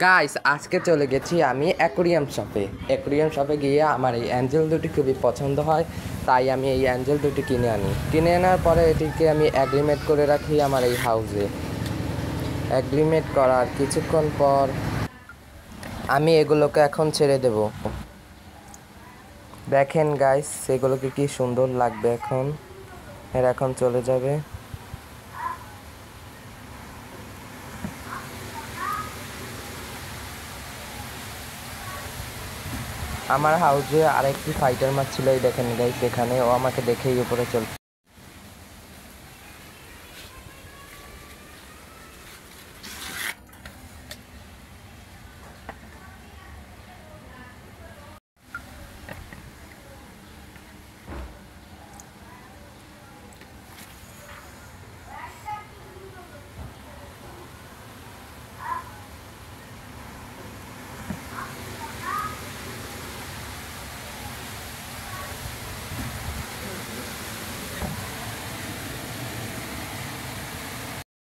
Guys আজকে চলে গেছি আমি অ্যাকোরিয়াম শপে গিয়ে আমার এই অ্যাঞ্জেল দুটি খুবই পছন্দ হয়, তাই আমি এই অ্যাঞ্জেল দুটি কিনে আনার পরে এটিকে আমি অ্যাগ্রিমেট করে রাখি আমার এই হাউসে। অ্যাগ্রিমেট করার কিছুক্ষণ পর আমি এগুলোকে এখন ছেড়ে দেব। দেখেন গাইস সেগুলোকে কি সুন্দর লাগবে, এরা এখন চলে যাবে। আমার হাউসে আরেকটি ফাইটার মাছ ছিল, এই দেখেন গাইস এখানে ও আমাকে দেখেই উপরে